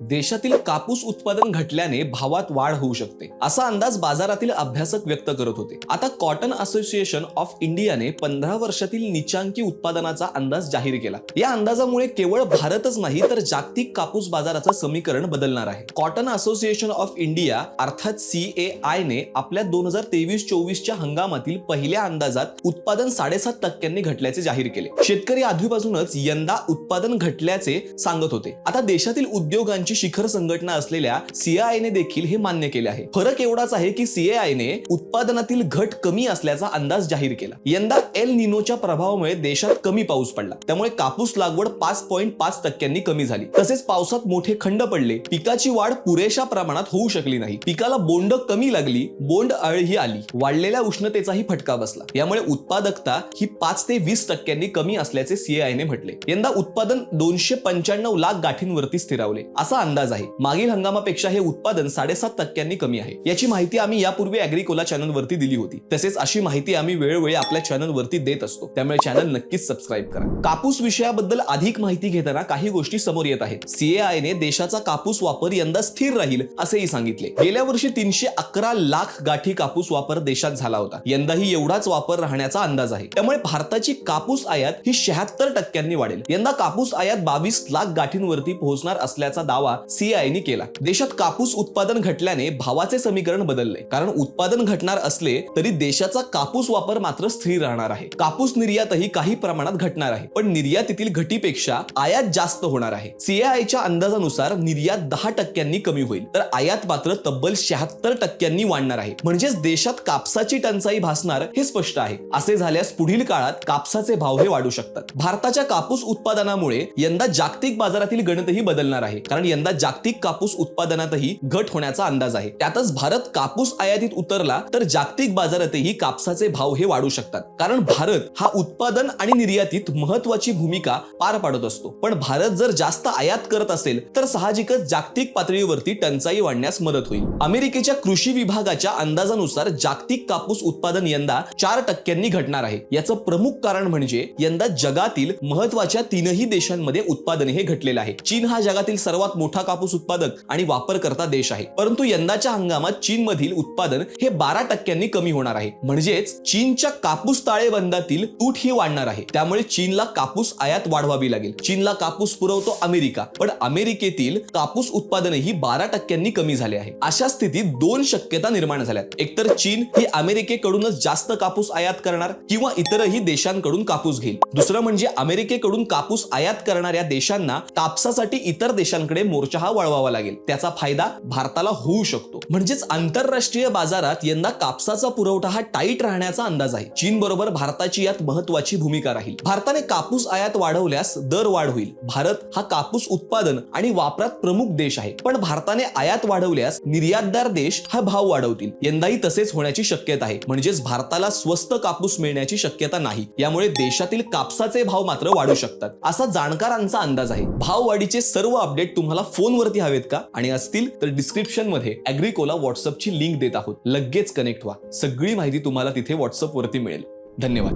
देशातील कापूस उत्पादन घटल्याने भावात वाढ होऊ शकते, असा अंदाज बाजारातील अभ्यासक व्यक्त करत होते. आता कॉटन असोसिएशन ऑफ इंडियाने 15 वर्षातील नीचांकी उत्पादनाचा अंदाज जाहीर केला. या अंदाजामुळे केवळ भारतच नाही तर जागतिक कापूस बाजाराचं समीकरण बदलणार आहे. कॉटन असोसिएशन ऑफ इंडिया अर्थात CAI ने आपल्या 2023-24च्या हंगामातील पहिल्या अंदाजात उत्पादन 7.5% घटल्याचे जाहीर केले. शेतकरी आधीपासूनच यंदा उत्पादन घटल्याचे सांगत होते. आता देशातील उद्योगांची शिखर संघटना असलेल्या CAI ने देखील हे मान्य केले आहे. फरक एवढाच आहे की CAI ने उत्पादनातील घट कमी असल्याचा अंदाज जाहीर केला. यंदा एल निनोच्या प्रभावामुळे देशात कमी पाऊस पडला, त्यामुळे कापूस लागवड 5.5% कमी झाली. तसेच पावसात मोठे खंड पडले, पिकाची वाढ पुरेशा प्रमाणात होऊ शकली नाही, पिकाला बोंड कमी लागली, बोंड अळही आली, वाढलेल्या उष्णतेचाही फटका बसला. यामुळे उत्पादकता ही 5 ते 20% कमी असल्याचे CAI ने म्हटले. यंदा उत्पादन 295 लाख गाठींवरती स्थिरावले असा अंदाज आहे. मागील हंगामापेक्षा हे उत्पादन 7.5% कमी आहे. याची माहिती आम्ही यापूर्वी अॅग्रिकोला चॅनलवरती दिली होती. तसेच अशी माहिती आम्ही वेळोवेळी आपल्या चॅनलवरती देत असतो, त्यामुळे चॅनल नक्कीच सबस्क्राईब करा. कापूस विषयाबद्दल अधिक माहिती घेताना काही गोष्टी समोर येत आहेत. CAI ने देशाचा कापूस वापर यंदा स्थिर राहील असेही सांगितले. गेल्या वर्षी 311 लाख गाठी कापूस वापर देशात झाला होता. यंदाही एवढाच वापर राहण्याचा अंदाज आहे. त्यामुळे भारताची कापूस आयात ही 76% वाढेल. यंदा कापूस आयात 22 लाख गाठींवरती पोहोचणार असल्याचा दावा CAI ने केला. देशात कापूस उत्पादन घटल्याने भावाचे समीकरण बदलले, कारण उत्पादन घटणार असले तरी देशाचा कापूस वापर मात्र स्थिर राहणार आहे. कापूस निर्यातही काही प्रमाणात घटणार आहे, पण निर्यातीतील घटीपेक्षा आयात जास्त होणार आहे. CAIच्या अंदाजानुसार निर्यात 10% कमी होईल, तर आयात मात्र तब्बल 76% वाढणार आहे. म्हणजेच देशात कापसाची टंचाई भासणार हे स्पष्ट आहे. असे झाल्यास पुढील काळात कापसाचे भाव हे वाढू शकतात. भारताच्या कापूस उत्पादनामुळे यंदा जागतिक बाजारातील गणितही बदलणार आहे, कारण यंदा जागतिक कापूस उत्पादनातही घट होण्याचा अंदाज आहे. त्यातच भारत कापूस आयातीत उतरला तर जागतिक बाजारातही कापसाचे भाव हे वाढू शकतात, कारण भारत हा उत्पादन आणि निर्यातीत महत्वाची भूमिका पार पाडत असतो. पण भारत जर जास्त आयात करत असेल तर साहजिकच जागतिक पातळीवरती टंचाई वाढण्यास मदत होईल. अमेरिकेच्या कृषी विभागाच्या अंदाजानुसार जागतिक कापूस उत्पादन यंदा 4% घटणार आहे. याचं प्रमुख कारण म्हणजे यंदा जगातील महत्वाच्या 3ही देशांमध्ये उत्पादन हे घटलेलं आहे. चीन हा जगातील सर्वात मोठा कापूस उत्पादक आणि वापरकर्ता देश आहे, परंतु यंदाच्या हंगामात चीनमधील उत्पादन हे 12% कमी होणार आहे. म्हणजेच चीनच्या कापूस ताळेबंदातील तूट ही वाढणार आहे. त्यामुळे चीनला कापूस आयात वाढवावी लागेल. चीनला कापूस पुरवतो अमेरिका, पण अमेरिकेतील कापूस उत्पादनही 12% कमी झाले आहे. अशा स्थितीत 2 शक्यता निर्माण झाल्यात. एकतर चीन ही अमेरिकेकडूनच जास्त कापूस आयात करणार किंवा इतरही देशांकडून कापूस घेईल. दुसरं म्हणजे अमेरिकेकडून कापूस आयात करणाऱ्या देशांना कापसासाठी इतर देशांकडे मोर्चा हा वळवावा लागेल. त्याचा फायदा भारताला होऊ शकतो. म्हणजेच आंतरराष्ट्रीय बाजारात यंदा कापसाचा पुरवठा हा टाईट राहण्याचा अंदाज आहे. चीन बरोबर भारताची यात महत्वाची भूमिका राहील. भारताने कापूस आयात वाढवल्यास दर वाढ होईल. भारत हा कापूस उत्पादन आणि वापरात प्रमुख देश आहे, पण भारताने आयात वाढवल्यास निर्यातदार देश हा भाव वाढवतील. यंदाही तसेच होण्याची शक्यता आहे. म्हणजेच भारताला स्वस्त कापूस मिळण्याची शक्यता नाही. यामुळे देशातील कापसाचे भाव मात्र वाढू शकतात, असा जाणकारांचा अंदाज आहे. भाववाढीचे सर्व अपडेट तुम्हाला फोनवरती हवेत का? आणि असतील तर डिस्क्रिप्शन मध्ये अॅग्रिकोला व्हॉट्सअपची लिंक देत आहोत. लगेच कनेक्ट व्हा. सगळी माहिती तुम्हाला तिथे व्हॉट्सअप वरती मिळेल. धन्यवाद.